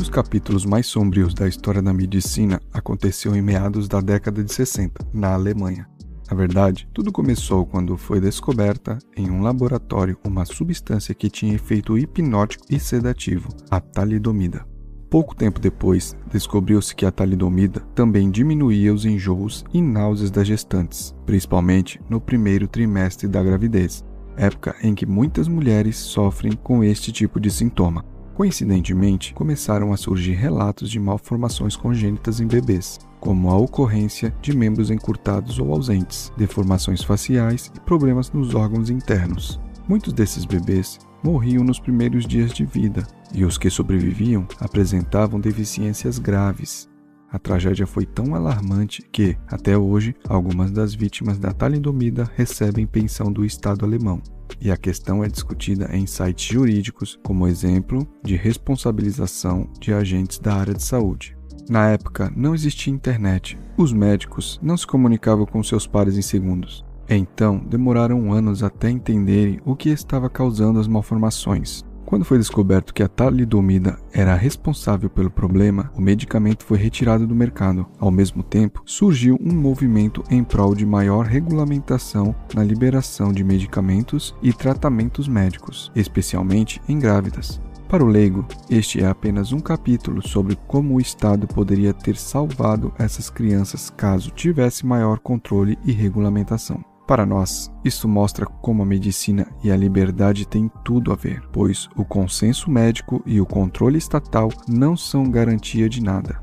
dos capítulos mais sombrios da história da medicina aconteceu em meados da década de 60, na Alemanha. Na verdade, tudo começou quando foi descoberta em um laboratório uma substância que tinha efeito hipnótico e sedativo, a talidomida. Pouco tempo depois, descobriu-se que a talidomida também diminuía os enjoos e náuseas das gestantes, principalmente no primeiro trimestre da gravidez, época em que muitas mulheres sofrem com este tipo de sintoma. Coincidentemente, começaram a surgir relatos de malformações congênitas em bebês, como a ocorrência de membros encurtados ou ausentes, deformações faciais e problemas nos órgãos internos. Muitos desses bebês morriam nos primeiros dias de vida, e os que sobreviviam apresentavam deficiências graves. A tragédia foi tão alarmante que, até hoje, algumas das vítimas da talidomida recebem pensão do Estado alemão. E a questão é discutida em sites jurídicos como exemplo de responsabilização de agentes da área de saúde. Na época, não existia internet. Os médicos não se comunicavam com seus pares em segundos. Então, demoraram anos até entenderem o que estava causando as malformações. Quando foi descoberto que a talidomida era responsável pelo problema, o medicamento foi retirado do mercado. Ao mesmo tempo, surgiu um movimento em prol de maior regulamentação na liberação de medicamentos e tratamentos médicos, especialmente em grávidas. Para o leigo, este é apenas um capítulo sobre como o Estado poderia ter salvado essas crianças caso tivesse maior controle e regulamentação. Para nós, isso mostra como a medicina e a liberdade têm tudo a ver, pois o consenso médico e o controle estatal não são garantia de nada.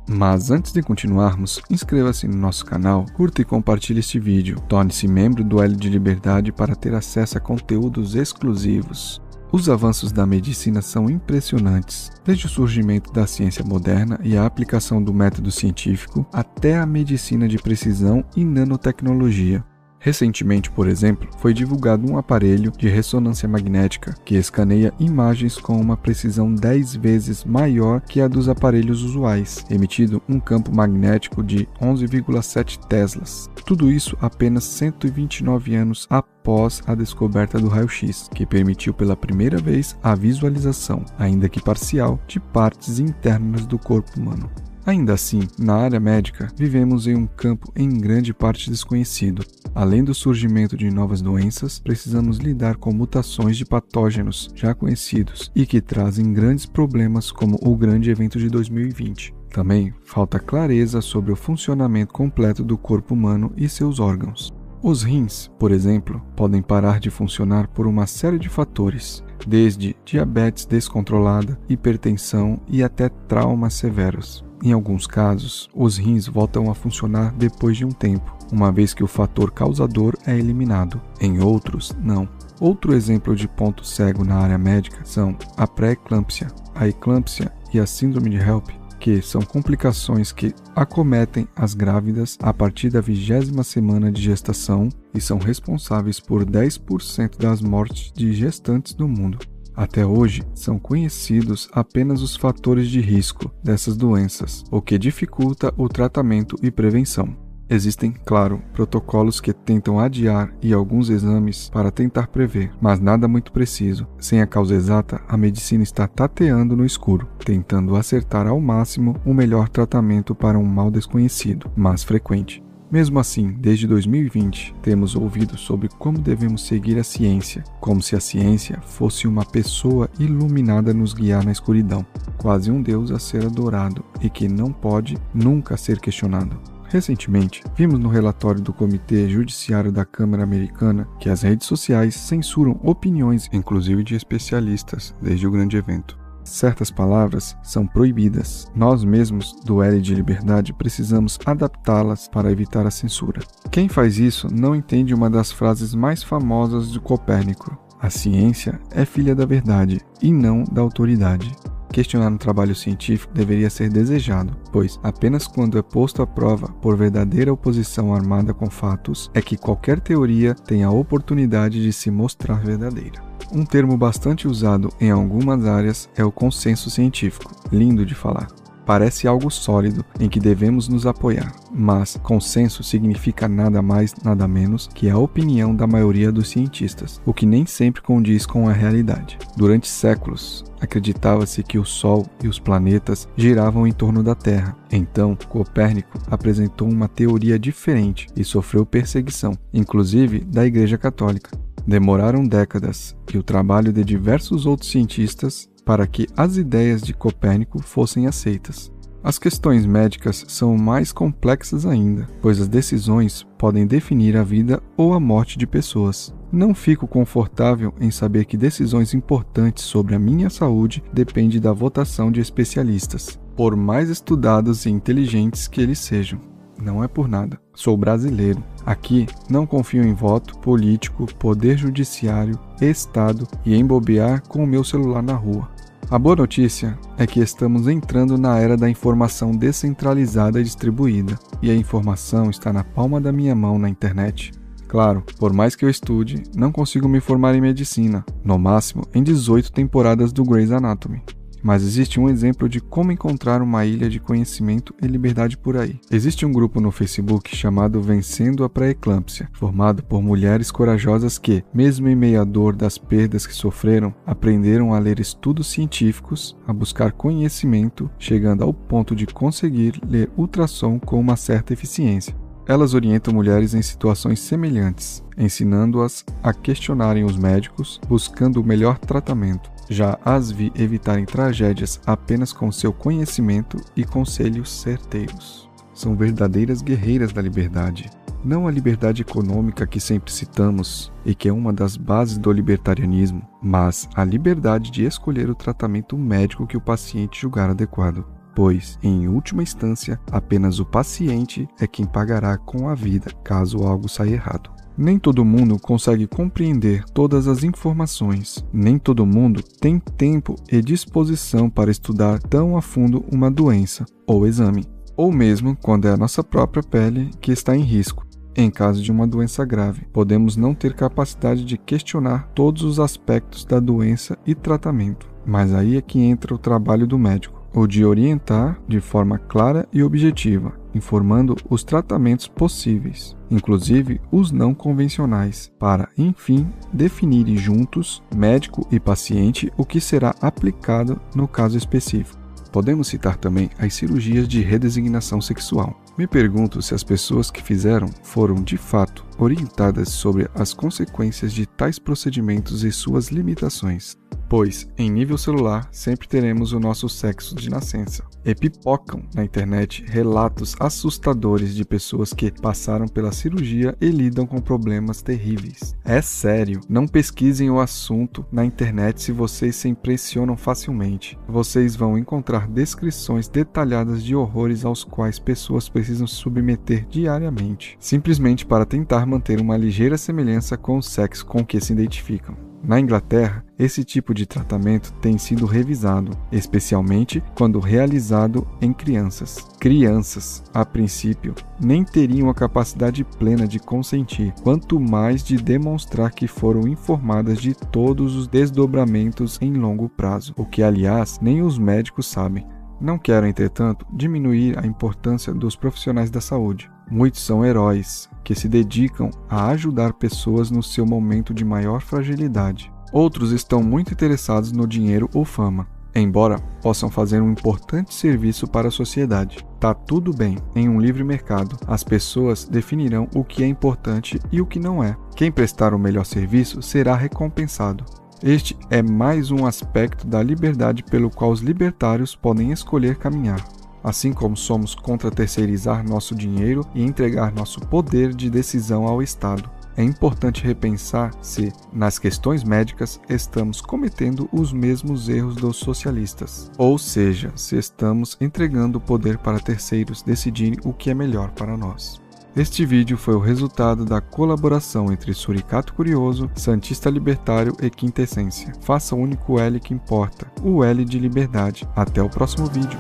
Mas antes de continuarmos, inscreva-se no nosso canal, curta e compartilhe este vídeo, torne-se membro do L de Liberdade para ter acesso a conteúdos exclusivos. Os avanços da medicina são impressionantes, desde o surgimento da ciência moderna e a aplicação do método científico até a medicina de precisão e nanotecnologia. Recentemente, por exemplo, foi divulgado um aparelho de ressonância magnética que escaneia imagens com uma precisão 10 vezes maior que a dos aparelhos usuais, emitindo um campo magnético de 11,7 teslas. Tudo isso apenas 129 anos após a descoberta do raio-x, que permitiu pela primeira vez a visualização, ainda que parcial, de partes internas do corpo humano. Ainda assim, na área médica, vivemos em um campo em grande parte desconhecido. Além do surgimento de novas doenças, precisamos lidar com mutações de patógenos já conhecidos e que trazem grandes problemas como o grande evento de 2020. Também falta clareza sobre o funcionamento completo do corpo humano e seus órgãos. Os rins, por exemplo, podem parar de funcionar por uma série de fatores, desde diabetes descontrolada, hipertensão e até traumas severos. Em alguns casos, os rins voltam a funcionar depois de um tempo, uma vez que o fator causador é eliminado. Em outros, não. Outro exemplo de ponto cego na área médica são a pré-eclâmpsia, a eclâmpsia e a síndrome de HELP, que são complicações que acometem as grávidas a partir da 20ª semana de gestação e são responsáveis por 10% das mortes de gestantes no mundo. Até hoje, são conhecidos apenas os fatores de risco dessas doenças, o que dificulta o tratamento e prevenção. Existem, claro, protocolos que tentam adiar e alguns exames para tentar prever, mas nada muito preciso. Sem a causa exata, a medicina está tateando no escuro, tentando acertar ao máximo o melhor tratamento para um mal desconhecido, mas frequente. Mesmo assim, desde 2020, temos ouvido sobre como devemos seguir a ciência, como se a ciência fosse uma pessoa iluminada a nos guiar na escuridão, quase um Deus a ser adorado e que não pode nunca ser questionado. Recentemente, vimos no relatório do Comitê Judiciário da Câmara Americana que as redes sociais censuram opiniões, inclusive de especialistas, desde o grande evento. Certas palavras são proibidas. Nós mesmos, do L de Liberdade, precisamos adaptá-las para evitar a censura. Quem faz isso não entende uma das frases mais famosas de Copérnico: a ciência é filha da verdade e não da autoridade. Questionar um trabalho científico deveria ser desejado, pois apenas quando é posto à prova por verdadeira oposição armada com fatos é que qualquer teoria tem a oportunidade de se mostrar verdadeira. Um termo bastante usado em algumas áreas é o consenso científico, lindo de falar. parece algo sólido em que devemos nos apoiar, mas consenso significa nada mais, nada menos que a opinião da maioria dos cientistas, o que nem sempre condiz com a realidade. Durante séculos, acreditava-se que o Sol e os planetas giravam em torno da Terra. Então, Copérnico apresentou uma teoria diferente e sofreu perseguição, inclusive da Igreja Católica. Demoraram décadas e o trabalho de diversos outros cientistas para que as ideias de Copérnico fossem aceitas. As questões médicas são mais complexas ainda, pois as decisões podem definir a vida ou a morte de pessoas. Não fico confortável em saber que decisões importantes sobre a minha saúde dependem da votação de especialistas, por mais estudados e inteligentes que eles sejam. Não é por nada. Sou brasileiro. Aqui não confio em voto, político, poder judiciário, Estado e em bobear com o meu celular na rua. A boa notícia é que estamos entrando na era da informação descentralizada e distribuída, e a informação está na palma da minha mão na internet. Claro, por mais que eu estude, não consigo me formar em medicina, no máximo em 18 temporadas do Grey's Anatomy. Mas existe um exemplo de como encontrar uma ilha de conhecimento e liberdade por aí. Existe um grupo no Facebook chamado Vencendo a Pré-Eclâmpsia, formado por mulheres corajosas que, mesmo em meio à dor das perdas que sofreram, aprenderam a ler estudos científicos, a buscar conhecimento, chegando ao ponto de conseguir ler ultrassom com uma certa eficiência. Elas orientam mulheres em situações semelhantes, ensinando-as a questionarem os médicos, buscando o melhor tratamento. Já as vi evitarem tragédias apenas com seu conhecimento e conselhos certeiros. São verdadeiras guerreiras da liberdade. Não a liberdade econômica que sempre citamos e que é uma das bases do libertarianismo, mas a liberdade de escolher o tratamento médico que o paciente julgar adequado. Pois, em última instância, apenas o paciente é quem pagará com a vida caso algo saia errado. Nem todo mundo consegue compreender todas as informações, nem todo mundo tem tempo e disposição para estudar tão a fundo uma doença ou exame, ou mesmo quando é a nossa própria pele que está em risco. Em caso de uma doença grave, podemos não ter capacidade de questionar todos os aspectos da doença e tratamento, mas aí é que entra o trabalho do médico, o de orientar de forma clara e objetiva, informando os tratamentos possíveis, inclusive os não convencionais, para, enfim, definirem juntos, médico e paciente, o que será aplicado no caso específico. Podemos citar também as cirurgias de redesignação sexual. Me pergunto se as pessoas que fizeram foram, de fato, orientadas sobre as consequências de tais procedimentos e suas limitações. Pois, em nível celular, sempre teremos o nosso sexo de nascença. E pipocam na internet relatos assustadores de pessoas que passaram pela cirurgia e lidam com problemas terríveis. É sério, não pesquisem o assunto na internet se vocês se impressionam facilmente. Vocês vão encontrar descrições detalhadas de horrores aos quais pessoas precisam se submeter diariamente, simplesmente para tentar manter uma ligeira semelhança com o sexo com que se identificam. Na Inglaterra, esse tipo de tratamento tem sido revisado, especialmente quando realizado em crianças. Crianças, a princípio, nem teriam a capacidade plena de consentir, quanto mais de demonstrar que foram informadas de todos os desdobramentos em longo prazo, o que, aliás, nem os médicos sabem. Não quero, entretanto, diminuir a importância dos profissionais da saúde. Muitos são heróis que se dedicam a ajudar pessoas no seu momento de maior fragilidade. Outros estão muito interessados no dinheiro ou fama, embora possam fazer um importante serviço para a sociedade. Tá tudo bem, em um livre mercado, as pessoas definirão o que é importante e o que não é. Quem prestar o melhor serviço será recompensado. Este é mais um aspecto da liberdade pelo qual os libertários podem escolher caminhar. Assim como somos contra terceirizar nosso dinheiro e entregar nosso poder de decisão ao Estado, é importante repensar se, nas questões médicas, estamos cometendo os mesmos erros dos socialistas, ou seja, se estamos entregando o poder para terceiros decidirem o que é melhor para nós. Este vídeo foi o resultado da colaboração entre Suricato Curioso, Santista Libertário e Quinta Essência. Faça o único L que importa, o L de liberdade. Até o próximo vídeo.